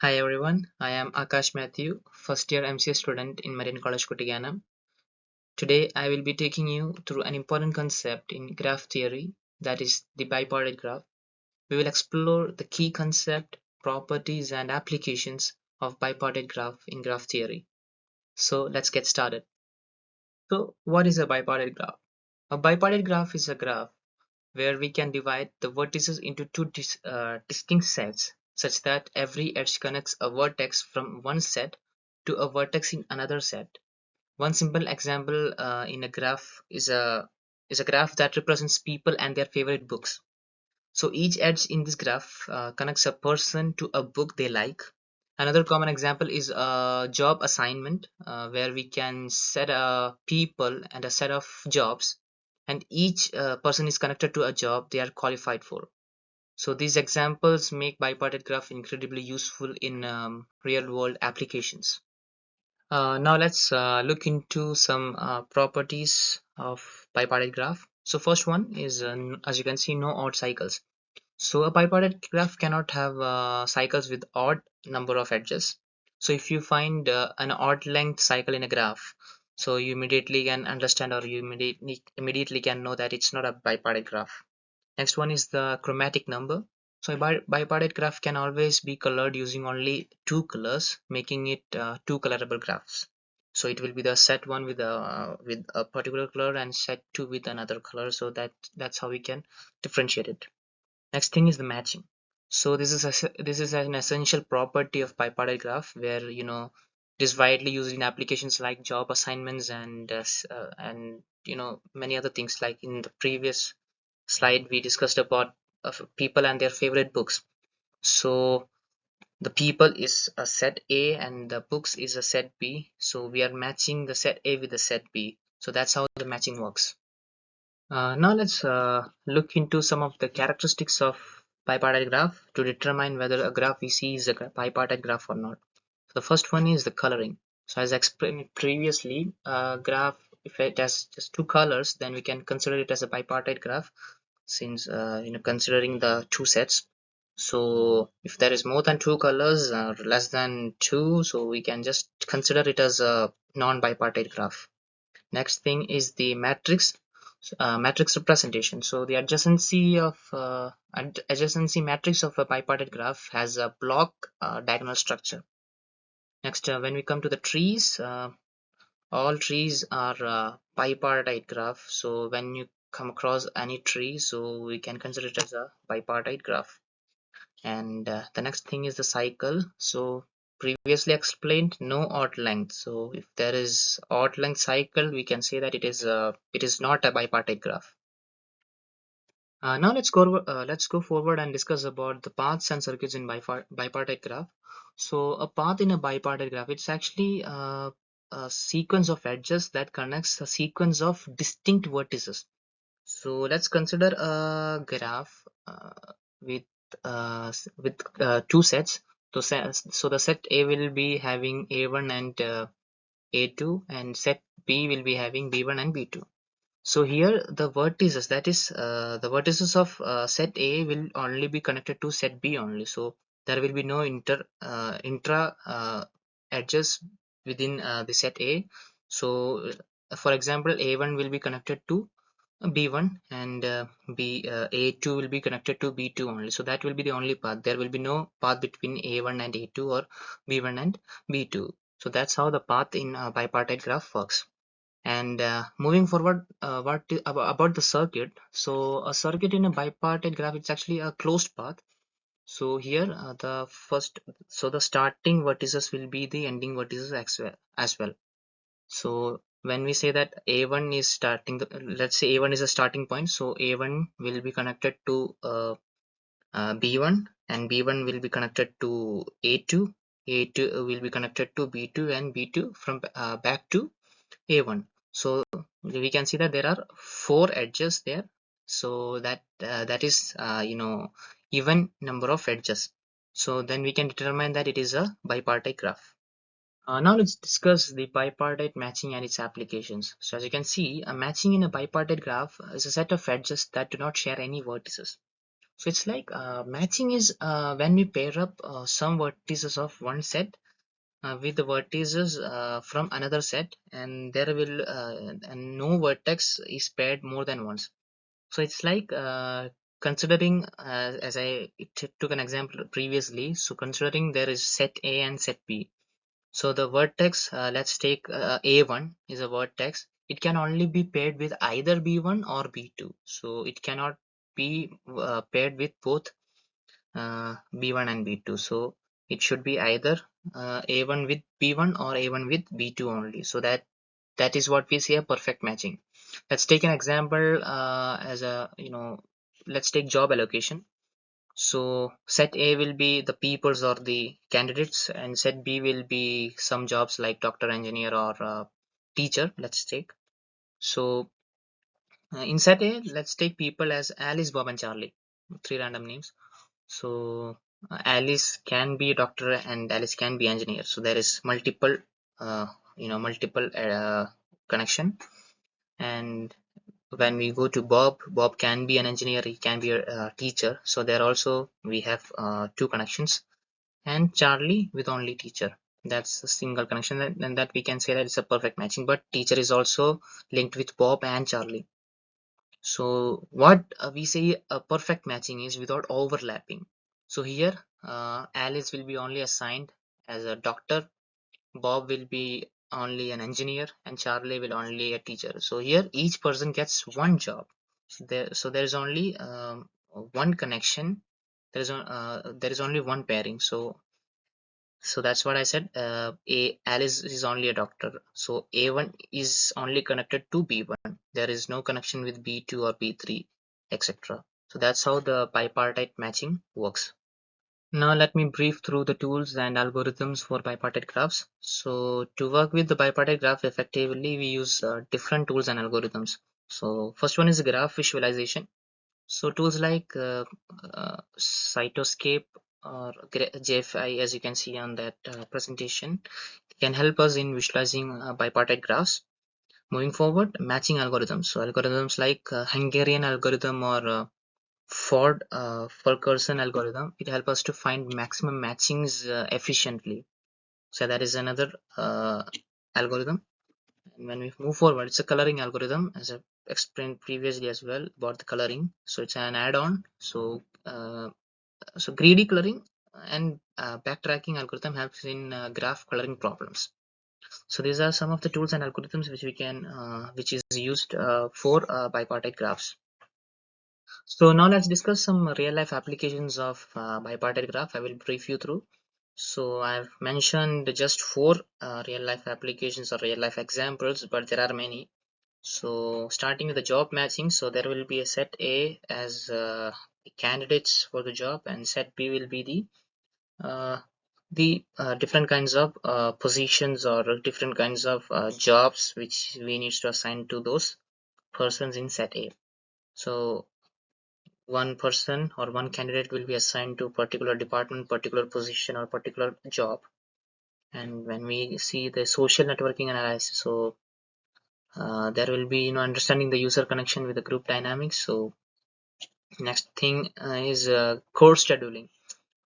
Hi everyone, I am Akash Matthew, first year MCA student in Marian College, Kuttikkanam. Today I will be taking you through an important concept in graph theory, that is the bipartite graph. We will explore the key concept, properties and applications of bipartite graph in graph theory. So let's get started. So what is a bipartite graph? A bipartite graph is a graph where we can divide the vertices into two distinct sets such that every edge connects a vertex from one set to a vertex in another set. One simple example in a graph is a graph that represents people and their favorite books. So each edge in this graph connects a person to a book they like. Another common example is a job assignment where we can set a people and a set of jobs, and each person is connected to a job they are qualified for. So these examples make bipartite graph incredibly useful in real world applications. Now let's look into some properties of bipartite graph. So first one is, as you can see, no odd cycles. So a bipartite graph cannot have cycles with odd number of edges. So if you find an odd length cycle in a graph, so you immediately can understand, or you immediately can know that it's not a bipartite graph. Next one is the chromatic number. So a bipartite graph can always be colored using only two colors, making it two colorable graphs. So it will be the set one with a particular color and set two with another color. So that's how we can differentiate it. Next thing is the matching. So this is an essential property of bipartite graph, where it is widely used in applications like job assignments and many other things. Like in the previous slide, we discussed about people and their favorite books. So the people is a set A and the books is a set B. So we are matching the set A with the set B. So that's how the matching works. Now let's look into some of the characteristics of bipartite graph to determine whether a graph we see is a bipartite graph or not. So the first one is the coloring. So as explained previously, a graph, if it has just two colors, then we can consider it as a bipartite graph, since considering the two sets. So if there is more than two colors or less than two, so we can just consider it as a non-bipartite graph. Next thing is the matrix representation. So the adjacency matrix of a bipartite graph has a block diagonal structure. Next, when we come to the trees, all trees are bipartite graph. So when you come across any tree, so we can consider it as a bipartite graph. And the next thing is the cycle. So previously explained, no odd length. So if there is odd length cycle, we can say that it is not a bipartite graph. Now let's go forward and discuss about the paths and circuits in bipartite graph. So a path in a bipartite graph, it's actually a sequence of edges that connects a sequence of distinct vertices. So let's consider a graph with two sets. So the set A will be having A1 and A2, and set B will be having B1 and B2. So here the vertices, that is the vertices of set A will only be connected to set B only. So there will be no intra edges within the set A. So for example, A1 will be connected to B1, and A2 will be connected to B2 only. So that will be the only path. There will be no path between A1 and A2 or B1 and B2. So that's how the path in a bipartite graph works. And moving forward, about the circuit. So a circuit in a bipartite graph, it's actually a closed path. So here the starting vertices will be the ending vertices as well. So when we say that A1 is starting, let's say A1 is a starting point, so A1 will be connected to B1, and B1 will be connected to A2, A2 will be connected to B2, and B2 from back to A1. So we can see that there are four edges there. So that is even number of edges. So then we can determine that it is a bipartite graph. Now let's discuss the bipartite matching and its applications. So as you can see, a matching in a bipartite graph is a set of edges that do not share any vertices. So it's like matching is when we pair up some vertices of one set with the vertices from another set, and there will and no vertex is paired more than once. So it's like considering as I took an example previously. So considering there is set A and set B. So the vertex, let's take A1 is a vertex. It can only be paired with either B1 or B2. So it cannot be paired with both B1 and B2. So it should be either A1 with B1 or A1 with B2 only. So that is what we say a perfect matching. Let's take an example as a let's take job allocation. So set A will be the peoples or the candidates, and set B will be some jobs like doctor, engineer, or teacher. Let's take. So in set A, let's take people as Alice, Bob, and Charlie. Three random names. So Alice can be a doctor and Alice can be engineer. So there is multiple, multiple connection. And when we go to Bob, Bob can be an engineer, he can be a teacher. So there also we have two connections. And Charlie with only teacher. That's a single connection, and that we can say that it's a perfect matching. But teacher is also linked with Bob and Charlie. So what we say a perfect matching is without overlapping. So here Alice will be only assigned as a doctor, Bob will be only an engineer, and Charlie will only a teacher. So here each person gets one job. So there is only one connection. There is only one pairing. So that's what I said. A Alice is only a doctor. So A1 is only connected to B1. There is no connection with B2 or B3, etc. So that's how the bipartite matching works. Now let me brief through the tools and algorithms for bipartite graphs. So to work with the bipartite graph effectively, we use different tools and algorithms. So first one is graph visualization. So tools like Cytoscape or JFI, as you can see on that presentation, can help us in visualizing bipartite graphs. Moving forward, matching algorithms. So algorithms like Hungarian algorithm or Ford-Fulkerson algorithm, it helps us to find maximum matchings efficiently. So that is another algorithm. And when we move forward, it's a coloring algorithm, as I explained previously as well about the coloring. So it's an add-on. So greedy coloring and backtracking algorithm helps in graph coloring problems. So these are some of the tools and algorithms which we can which is used for bipartite graphs. So now let's discuss some real life applications of bipartite graph. I will brief you through. So I've mentioned just four real life applications or real life examples, but there are many. So starting with the job matching, so there will be a set A as candidates for the job, and set B will be the different kinds of positions or different kinds of jobs which we need to assign to those persons in set A. So one person or one candidate will be assigned to particular department, particular position, or particular job. And when we see the social networking analysis, so there will be understanding the user connection with the group dynamics. So next thing is course scheduling.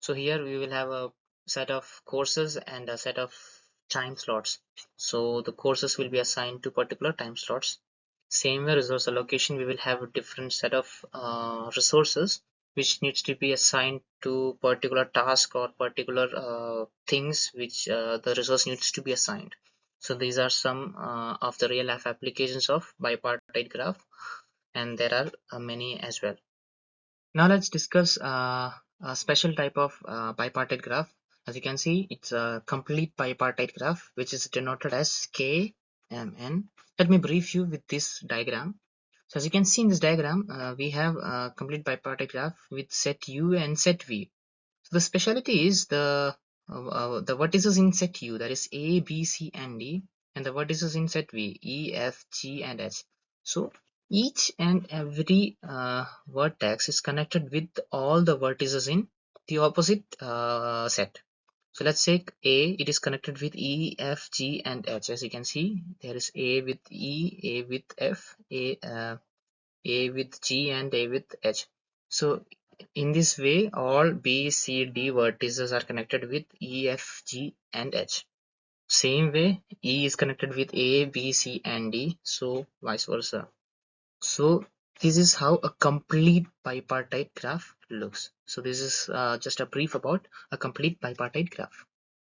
So here we will have a set of courses and a set of time slots. So the courses will be assigned to particular time slots. Same way, resource allocation, we will have a different set of resources which needs to be assigned to particular task or particular things which the resource needs to be assigned. So these are some of the real life applications of bipartite graph, and there are many as well. Now let's discuss a special type of bipartite graph. As you can see, it's a complete bipartite graph, which is denoted as KMN. Let me brief you with this diagram. So as you can see in this diagram, we have a complete bipartite graph with set U and set V. So the specialty is the vertices in set U, that is A, B, C, and D, and the vertices in set V, E, F, G, and H. So each and every vertex is connected with all the vertices in the opposite set. So let's take A, it is connected with E, F, G, and H. As you can see, there is A with E, A with F, A with G, and A with H. So In this way, all B, C, D vertices are connected with E, F, G, and H. Same way, E is connected with A, B, C, and D, so vice versa. So this is how a complete bipartite graph looks. So this is just a brief about a complete bipartite graph.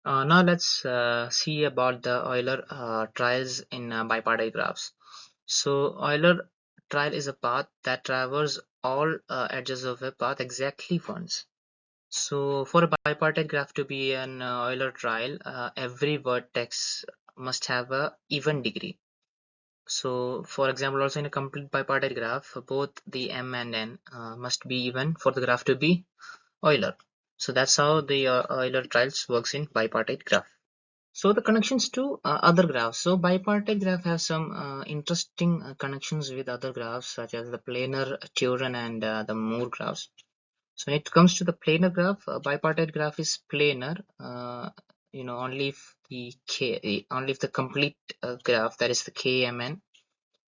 Now let's see about the Euler trials in bipartite graphs. So Euler trial is a path that traverses all edges of a path exactly once. So for a bipartite graph to be an Euler trial, every vertex must have a even degree. So for example, also in a complete bipartite graph, both the m and n must be even for the graph to be Euler. So that's how the Euler trials works in bipartite graph. So the connections to other graphs. So bipartite graph has some interesting connections with other graphs such as the planar, Turán, and the Moore graphs. So when it comes to the planar graph, a bipartite graph is planar. Only if only if the complete graph, that is the KMN,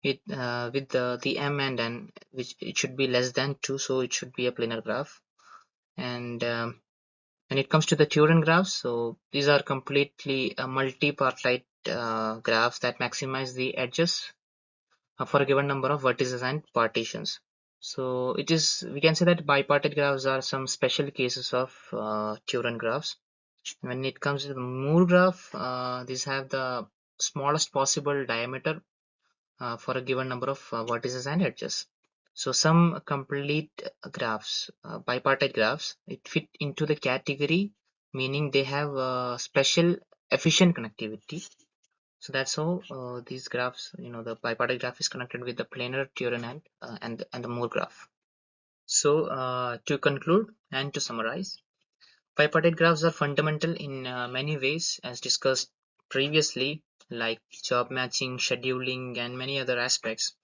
with the m and n, which it should be less than 2, so it should be a planar graph. And when it comes to the Turán graphs, so these are completely multi-partite graphs that maximize the edges for a given number of vertices and partitions. So we can say that bipartite graphs are some special cases of Turán graphs. When it comes to the Moore graph, these have the smallest possible diameter for a given number of vertices and edges. So some complete graphs, bipartite graphs, it fit into the category, meaning they have special efficient connectivity. So that's how these graphs, the bipartite graph is connected with the planar, Turán, and the Moore graph. So to conclude and to summarize, bipartite graphs are fundamental in many ways, as discussed previously, like job matching, scheduling, and many other aspects.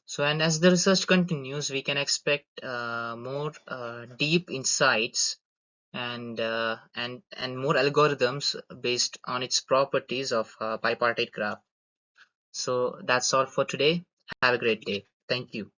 So, and as the research continues, we can expect more deep insights and more algorithms based on its properties of bipartite graph. So that's all for today. Have a great day. Thank you.